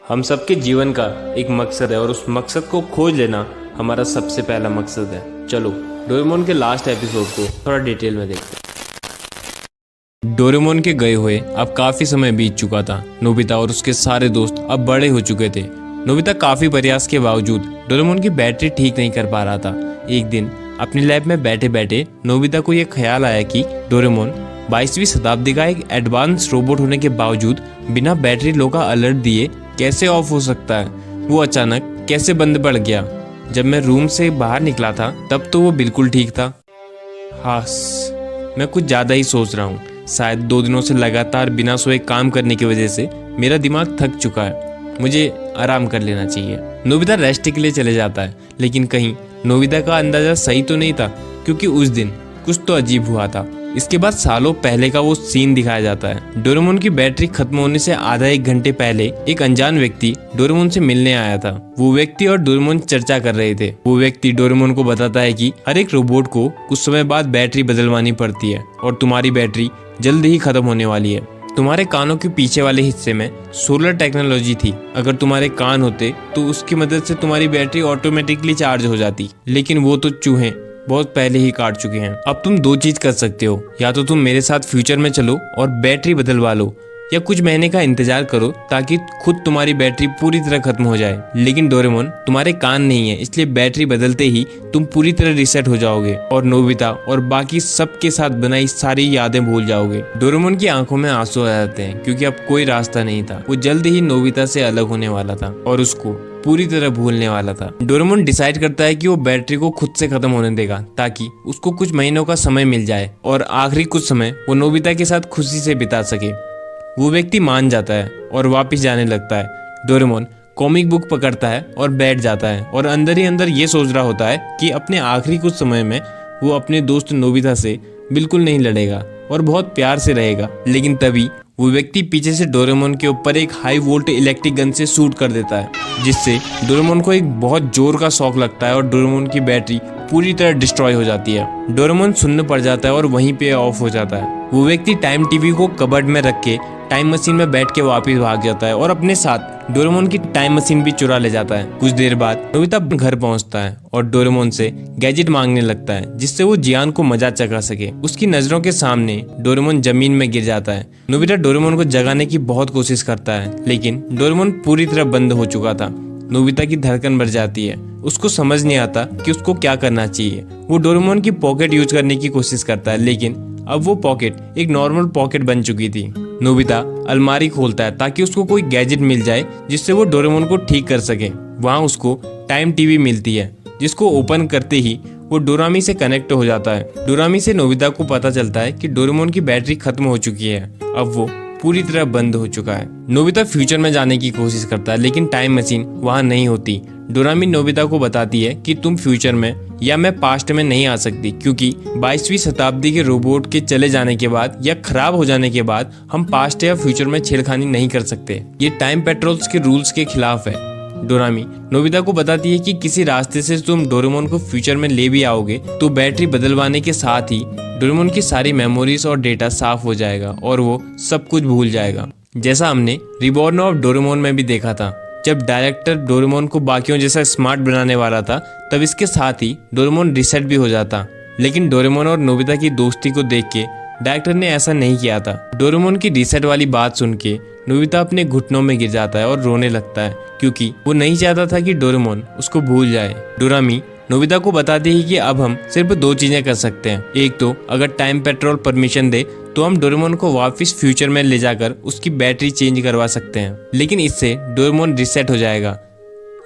हम सबके जीवन का एक मकसद है और उस मकसद को खोज लेना हमारा सबसे पहला मकसद है। चलो डोरेमोन के लास्ट एपिसोड को थोड़ा डिटेल में देखते हैं। डोरेमोन के गए हुए अब काफी समय बीत चुका था। नोबिता और उसके सारे दोस्त अब बड़े हो चुके थे। नोबिता काफी प्रयास के बावजूद डोरेमोन की बैटरी ठीक नहीं कर पा रहा था। एक दिन अपनी लैब में बैठे बैठे नोबिता को यह ख्याल आया कि डोरेमोन 22वीं शताब्दी का एक एडवांस रोबोट होने के बावजूद बिना बैटरी लो का अलर्ट दिए कैसे ऑफ हो सकता है। वो अचानक कैसे बंद पड़ गया। जब मैं रूम से बाहर निकला था तब तो वो बिल्कुल ठीक था। हास, मैं कुछ ज़्यादा ही सोच रहा हूँ। शायद 2 दिनों से लगातार बिना सोए काम करने की वजह से मेरा दिमाग थक चुका है। मुझे आराम कर लेना चाहिए। नोबिता रेस्ट के लिए चले जाता है, लेकिन कहीं नोबिता का अंदाजा सही तो नहीं था, क्योंकि उस दिन कुछ तो अजीब हुआ था। इसके बाद सालों पहले का वो सीन दिखाया जाता है। डोरेमोन की बैटरी खत्म होने से आधा 1 घंटे पहले एक अनजान व्यक्ति डोरेमोन से मिलने आया था। वो व्यक्ति और डोरेमोन चर्चा कर रहे थे। वो व्यक्ति डोरेमोन को बताता है कि हर एक रोबोट को कुछ समय बाद बैटरी बदलवानी पड़ती है और तुम्हारी बैटरी जल्द ही खत्म होने वाली है। तुम्हारे कानों के पीछे वाले हिस्से में सोलर टेक्नोलॉजी थी। अगर तुम्हारे कान होते तो उसकी मदद से तुम्हारी बैटरी ऑटोमेटिकली चार्ज हो जाती, लेकिन वो तो चूहे बहुत पहले ही काट चुके हैं। अब तुम 2 चीज कर सकते हो, या तो तुम मेरे साथ फ्यूचर में चलो और बैटरी बदलवा लो, या कुछ महीने का इंतजार करो ताकि खुद तुम्हारी बैटरी पूरी तरह खत्म हो जाए। लेकिन डोरेमोन, तुम्हारे कान नहीं है, इसलिए बैटरी बदलते ही तुम पूरी तरह रिसेट हो जाओगे और नोबिता और बाकी सबके साथ बनाई सारी यादें भूल जाओगे। डोरेमोन की आंखों में आंसू आ जाते हैं, क्योंकि अब कोई रास्ता नहीं था। वो जल्द ही नोबिता से अलग होने वाला था और उसको पूरी तरह भूलने वाला था। डोरेमोन डिसाइड करता है कि वो बैटरी को खुद से खत्म होने देगा ताकि उसको कुछ महीनों का समय मिल जाए और आखिरी कुछ समय वो नोबिता के साथ खुशी से बिता सके। वो व्यक्ति मान जाता है और वापस जाने लगता है। डोरेमोन कॉमिक बुक पकड़ता है और बैठ जाता है और अंदर ही अंदर ये सोच रहा होता है कि अपने आखिरी कुछ समय में वो अपने दोस्त नोबिता से बिल्कुल नहीं लड़ेगा और बहुत प्यार से रहेगा। लेकिन तभी वो व्यक्ति पीछे से डोरेमोन के ऊपर एक हाई वोल्ट इलेक्ट्रिक गन से शूट कर देता है, जिससे डोरेमोन को एक बहुत जोर का शॉक लगता है और डोरेमोन की बैटरी पूरी तरह डिस्ट्रॉय हो जाती है। डोरेमोन सुन्न पड़ जाता है और वहीं पे ऑफ हो जाता है। वो व्यक्ति टाइम टीवी को कबर्ड में रख के टाइम मशीन में बैठ के वापस भाग जाता है और अपने साथ डोरेमोन की टाइम मशीन भी चुरा ले जाता है। कुछ देर बाद नोबिता घर पहुंचता है और डोरेमोन से गैजेट मांगने लगता है, जिससे वो जियान को मजा चखा सके। उसकी नजरों के सामने डोरेमोन जमीन में गिर जाता है। नोबिता डोरेमोन को जगाने की बहुत कोशिश करता है, लेकिन डोरेमोन पूरी तरह बंद हो चुका था। नोबिता की धड़कन बढ़ जाती है। उसको समझ नहीं आता कि उसको क्या करना चाहिए। वो डोरेमोन की पॉकेट यूज करने की कोशिश करता है, लेकिन अब वो पॉकेट एक नॉर्मल पॉकेट बन चुकी थी। नोबिता अलमारी खोलता है ताकि उसको कोई गैजेट मिल जाए जिससे वो डोरेमोन को ठीक कर सके। वहाँ उसको टाइम टीवी मिलती है, जिसको ओपन करते ही वो डोरामी से कनेक्ट हो जाता है। डोरामी से नोबिता को पता चलता है कि डोरेमोन की बैटरी खत्म हो चुकी है। अब वो पूरी तरह बंद हो चुका है। नोबिता फ्यूचर में जाने की कोशिश करता है, लेकिन टाइम मशीन वहाँ नहीं होती। डोरामी नोबिता को बताती है कि तुम फ्यूचर में या मैं पास्ट में नहीं आ सकती, क्योंकि 22वीं शताब्दी के रोबोट के चले जाने के बाद या खराब हो जाने के बाद हम पास्ट या फ्यूचर में छेड़खानी नहीं कर सकते। ये टाइम पेट्रोल्स के रूल्स के खिलाफ है। डोरामी नोबिता को बताती है कि किसी रास्ते से तुम डोरेमोन को फ्यूचर में ले भी आओगे तो बैटरी बदलवाने के साथ ही डोरेमोन की सारी मेमोरीज और डेटा साफ हो जाएगा और वो सब कुछ भूल जाएगा, जैसा हमने रिबॉर्न ऑफ डोरेमोन में भी देखा था। जब डायरेक्टर डोरेमोन को बाकियों जैसा स्मार्ट बनाने वाला था, तब इसके साथ ही डोरेमोन रिसेट भी हो जाता। लेकिन डोरेमोन और नोबिता की दोस्ती को देख के डायरेक्टर ने ऐसा नहीं किया था। डोरेमोन की रिसेट वाली बात सुन के नोबिता अपने घुटनों में गिर जाता है और रोने लगता है, क्योंकि वो नहीं चाहता था कि डोरेमोन उसको भूल जाए। डोरामी नोबिता को बताती है कि अब हम सिर्फ 2 चीजें कर सकते हैं। एक तो अगर टाइम पेट्रोल परमिशन दे तो हम डोरेमोन को वापस फ्यूचर में ले जाकर उसकी बैटरी चेंज करवा सकते हैं, लेकिन इससे डोरेमोन रिसेट हो जाएगा।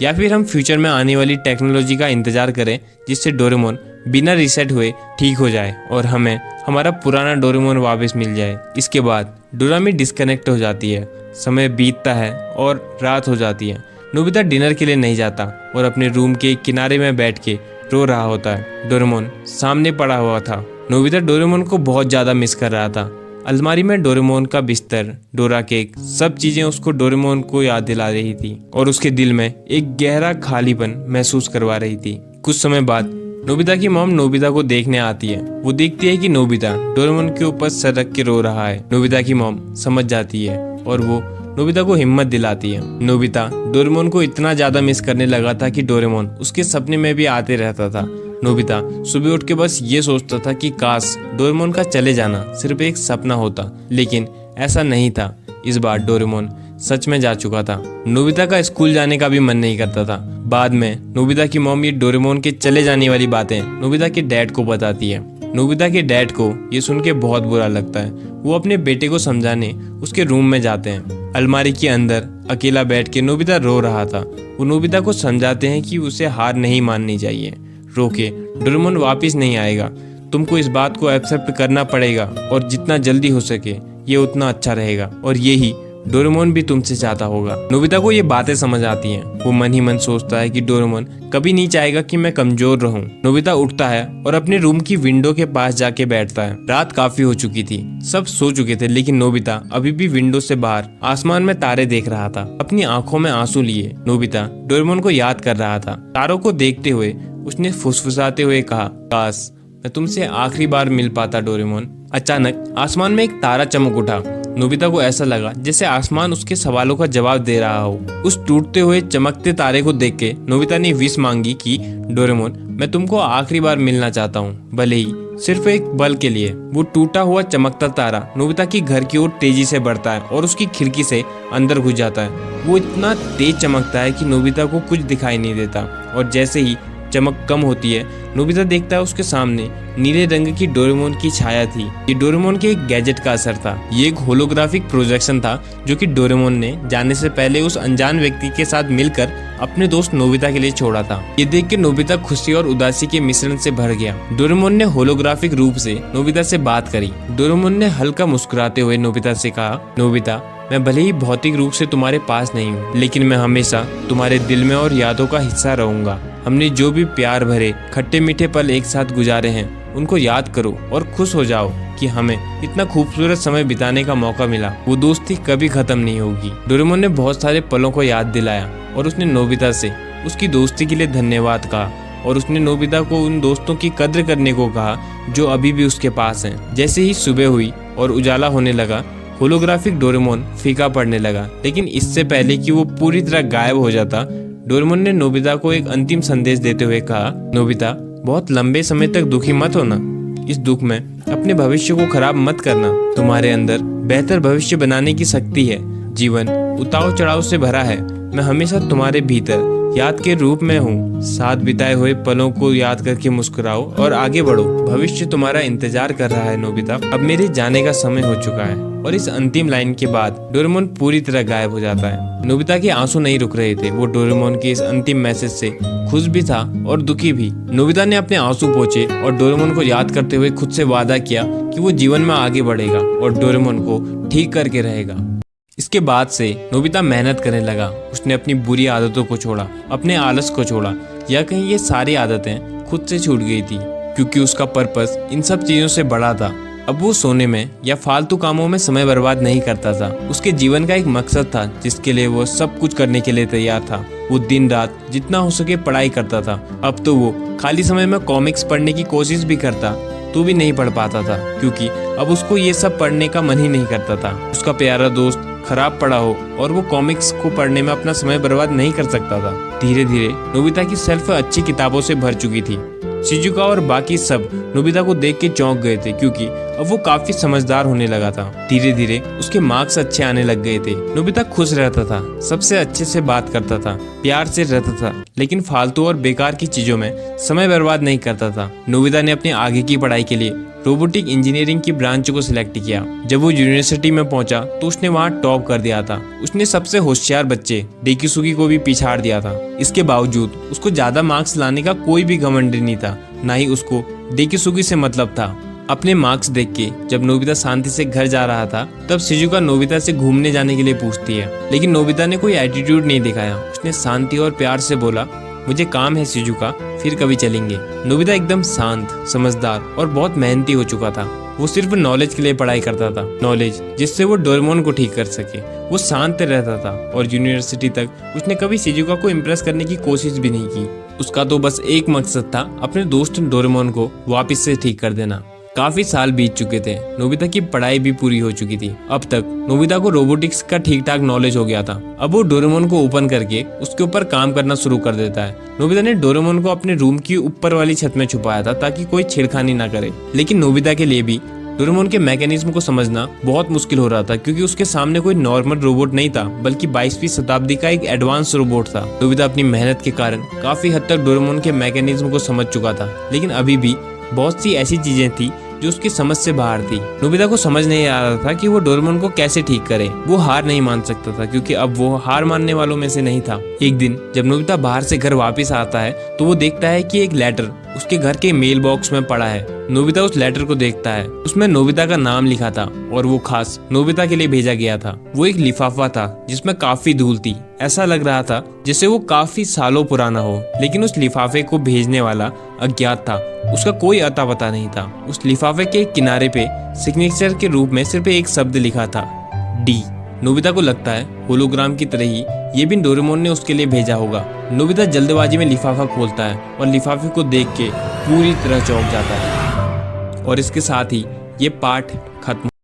या फिर हम फ्यूचर में आने वाली टेक्नोलॉजी का इंतजार करें, जिससे डोरेमोन बिना रिसेट हुए ठीक हो जाए और हमें हमारा पुराना डोरेमोन वापस मिल जाए। इसके बाद डोरामी डिस्कनेक्ट हो जाती है। समय बीतता है और रात हो जाती है। नोबिता डिनर के लिए नहीं जाता और अपने रूम के किनारे में बैठ के रो रहा होता है। डोरेमोन सामने पड़ा हुआ था। नोबिता डोरेमोन को बहुत ज्यादा मिस कर रहा था। अलमारी में डोरेमोन का बिस्तर, डोरा केक, सब चीजें उसको डोरेमोन को याद दिला रही थी और उसके दिल में एक गहरा खालीपन महसूस करवा रही थी। कुछ समय बाद नोबिता की मॉम नोबिता को देखने आती है। वो देखती है कि नोबिता डोरेमोन के ऊपर सर रख के रो रहा है। नोबिता की मॉम समझ जाती है और वो नोबिता को हिम्मत दिलाती है। नोबिता डोरेमोन को इतना ज्यादा मिस करने लगा था कि डोरेमोन उसके सपने में भी आते रहता था। नोबिता सुबह उठ के बस ये सोचता था कि काश डोरेमोन का चले जाना सिर्फ एक सपना होता, लेकिन ऐसा नहीं था। इस बार डोरेमोन सच में जा चुका था। नोबिता का स्कूल जाने का भी मन नहीं करता था। बाद में नोबिता की मॉम ये डोरेमोन के चले जाने वाली बातें नोबिता के डैड को बताती है। नोबिता के डैड को ये सुन के बहुत बुरा लगता है। वो अपने बेटे को समझाने उसके रूम में जाते हैं। अलमारी के अंदर अकेला बैठ के नोबिता रो रहा था। वो नोबिता को समझाते हैं कि उसे हार नहीं माननी चाहिए। रोके, डोरेमोन वापिस नहीं आएगा, तुमको इस बात को एक्सेप्ट करना पड़ेगा और जितना जल्दी हो सके ये उतना अच्छा रहेगा, और यही डोरेमोन भी तुमसे चाहता होगा। नोबिता को ये बातें समझ आती हैं। वो मन ही मन सोचता है कि डोरेमोन कभी नहीं चाहेगा कि मैं कमजोर रहूं। नोबिता उठता है और अपने रूम की विंडो के पास जाके बैठता है। रात काफी हो चुकी थी, सब सो चुके थे, लेकिन नोबिता अभी भी विंडो से बाहर आसमान में तारे देख रहा था। अपनी आंखों में आंसू लिए नोबिता डोरेमोन को याद कर रहा था। तारों को देखते हुए उसने फुसफुसाते हुए कहा, काश मैं तुमसे आखिरी बार मिल पाता डोरेमोन। अचानक आसमान में एक तारा चमक उठा। नोबिता को ऐसा लगा जैसे आसमान उसके सवालों का जवाब दे रहा हो। उस टूटते हुए चमकते तारे को देख के नोबिता ने विश मांगी कि डोरेमोन मैं तुमको आखिरी बार मिलना चाहता हूँ, भले ही सिर्फ एक पल के लिए। वो टूटा हुआ चमकता तारा नोबिता की घर की ओर तेजी से बढ़ता है और उसकी खिड़की से अंदर घुस जाता है। वो इतना तेज चमकता है कि नोबिता को कुछ दिखाई नहीं देता, और जैसे ही चमक कम होती है नोबिता देखता है उसके सामने नीले रंग की डोरेमोन की छाया थी। ये डोरेमोन के एक गैजेट का असर था। ये एक होलोग्राफिक प्रोजेक्शन था जो कि डोरेमोन ने जाने से पहले उस अनजान व्यक्ति के साथ मिलकर अपने दोस्त नोबिता के लिए छोड़ा था। ये देख के नोबिता खुशी और उदासी के मिश्रण से भर गया। डोरेमोन ने होलोग्राफिक रूप से नोबिता से बात करी। डोरेमोन ने हल्का मुस्कुराते हुए नोबिता से कहा, नोबिता मैं भले ही भौतिक रूप से तुम्हारे पास नहीं हूँ, लेकिन मैं हमेशा तुम्हारे दिल में और यादों का हिस्सा रहूंगा। हमने जो भी प्यार भरे खट्टे मीठे पल एक साथ गुजारे हैं उनको याद करो और खुश हो जाओ कि हमें इतना खूबसूरत समय बिताने का मौका मिला। वो दोस्ती कभी खत्म नहीं होगी। डोरेमोन ने बहुत सारे पलों को याद दिलाया और उसने नोबिता से उसकी दोस्ती के लिए धन्यवाद कहा, और उसने नोबिता को उन दोस्तों की कद्र करने को कहा जो अभी भी उसके पास हैं। जैसे ही सुबह हुई और उजाला होने लगा होलोग्राफिक डोरेमोन फीका पड़ने लगा, लेकिन इससे पहले कि वो पूरी तरह गायब हो जाता डोरेमोन ने नोबिता को एक अंतिम संदेश देते हुए कहा, नोबिता बहुत लंबे समय तक दुखी मत होना। इस दुख में अपने भविष्य को खराब मत करना। तुम्हारे अंदर बेहतर भविष्य बनाने की शक्ति है। जीवन उतार चढ़ाव से भरा है। मैं हमेशा तुम्हारे भीतर याद के रूप में हूँ। साथ बिताए हुए पलों को याद करके मुस्कुराओ और आगे बढ़ो। भविष्य तुम्हारा इंतजार कर रहा है नोबिता। अब मेरे जाने का समय हो चुका है। और इस अंतिम लाइन के बाद डोरेमोन पूरी तरह गायब हो जाता है। नोबिता के आंसू नहीं रुक रहे थे। वो डोरेमोन के इस अंतिम मैसेज से खुश भी था और दुखी भी। नोबिता ने अपने आंसू पोंछे और डोरेमोन को याद करते हुए खुद से वादा किया कि वो जीवन में आगे बढ़ेगा और डोरेमोन को ठीक करके रहेगा। इसके बाद से नोबिता मेहनत करने लगा। उसने अपनी बुरी आदतों को छोड़ा, अपने आलस को छोड़ा, या कहीं ये सारी आदतें खुद से छूट गई थी, क्योंकि उसका पर्पस इन सब चीजों से बड़ा था। अब वो सोने में या फालतू कामों में समय बर्बाद नहीं करता था। उसके जीवन का एक मकसद था जिसके लिए वो सब कुछ करने के लिए तैयार था। वो दिन रात जितना हो सके पढ़ाई करता था। अब तो वो खाली समय में कॉमिक्स पढ़ने की कोशिश भी करता तो भी नहीं पढ़ पाता था, क्योंकि अब उसको ये सब पढ़ने का मन ही नहीं करता था। उसका प्यारा दोस्त खराब पढ़ा हो और वो कॉमिक्स को पढ़ने में अपना समय बर्बाद नहीं कर सकता था। धीरे धीरे नोबिता की शेल्फ अच्छी किताबों से भर चुकी थी। शिजुका और बाकी सब नोबिता को देख के चौंक गए थे, क्योंकि अब वो काफी समझदार होने लगा था। धीरे धीरे उसके मार्क्स अच्छे आने लग गए थे। नोबिता खुश रहता था, सबसे अच्छे से बात करता था, प्यार से रहता था, लेकिन फालतू और बेकार की चीजों में समय बर्बाद नहीं करता था। नोबिता ने अपने आगे की पढ़ाई के लिए रोबोटिक इंजीनियरिंग की ब्रांच को सिलेक्ट किया। जब वो यूनिवर्सिटी में पहुंचा तो उसने वहां टॉप कर दिया था। उसने सबसे होशियार बच्चे डेकिसुगी को भी पिछाड़ दिया था। इसके बावजूद उसको ज्यादा मार्क्स लाने का कोई भी घमंड नहीं था, ना ही उसको डेकिसुगी से मतलब था। अपने मार्क्स देख के जब नोबिता शांति से घर जा रहा था तब शिजुका नोबिता से घूमने जाने के लिए पूछती है, लेकिन नोबिता ने कोई एटीट्यूड नहीं दिखाया। उसने शांति और प्यार से बोला, मुझे काम है शिजुका, फिर कभी चलेंगे। नोबिता एकदम शांत, समझदार और बहुत मेहनती हो चुका था। वो सिर्फ नॉलेज के लिए पढ़ाई करता था, नॉलेज जिससे वो डोरेमोन को ठीक कर सके। वो शांत रहता था और यूनिवर्सिटी तक उसने कभी शिजुका को इम्प्रेस करने की कोशिश भी नहीं की। उसका तो बस एक मकसद था, अपने दोस्त डोरेमोन को वापस से ठीक कर देना। काफी साल बीत चुके थे। नोबिता की पढ़ाई भी पूरी हो चुकी थी। अब तक नोबिता को रोबोटिक्स का ठीक ठाक नॉलेज हो गया था। अब वो डोरेमोन को ओपन करके उसके ऊपर काम करना शुरू कर देता है। नोबिता ने डोरेमोन को अपने रूम की ऊपर वाली छत में छुपाया था ताकि कोई छेड़खानी ना करे। लेकिन नोबिता के लिए भी डोरेमोन के मैकेनिज्म को समझना बहुत मुश्किल हो रहा था, क्योंकि उसके सामने कोई नॉर्मल रोबोट नहीं था, बल्कि 22वीं शताब्दी का एक एडवांस रोबोट था। नोबिता अपनी मेहनत के कारण काफी हद तक डोरेमोन के मैकेनिज्म को समझ चुका था, लेकिन अभी भी बहुत सी ऐसी चीजें थी जो उसकी समझ से बाहर थी। नोबिता को समझ नहीं आ रहा था कि वो डोरेमोन को कैसे ठीक करे। वो हार नहीं मान सकता था, क्योंकि अब वो हार मानने वालों में से नहीं था। एक दिन जब नोबिता बाहर से घर वापस आता है तो वो देखता है कि एक लेटर उसके घर के मेल बॉक्स में पड़ा है। नोबिता उस लेटर को देखता है। उसमें नोबिता का नाम लिखा था और वो खास नोबिता के लिए भेजा गया था। वो एक लिफाफा था जिसमें काफी धूल थी। ऐसा लग रहा था जैसे वो काफी सालों पुराना हो, लेकिन उस लिफाफे को भेजने वाला अज्ञात था। उसका कोई अता पता नहीं था। उस लिफाफे के किनारे पे सिग्नेचर के रूप में सिर्फ एक शब्द लिखा था, डी। नोबिता को लगता है होलोग्राम की तरह ही ये भी डोरेमोन ने उसके लिए भेजा होगा। नोबिता जल्दबाजी में लिफाफा खोलता है और लिफाफे को देख के पूरी तरह चौंक जाता है। और इसके साथ ही ये पार्ट खत्म।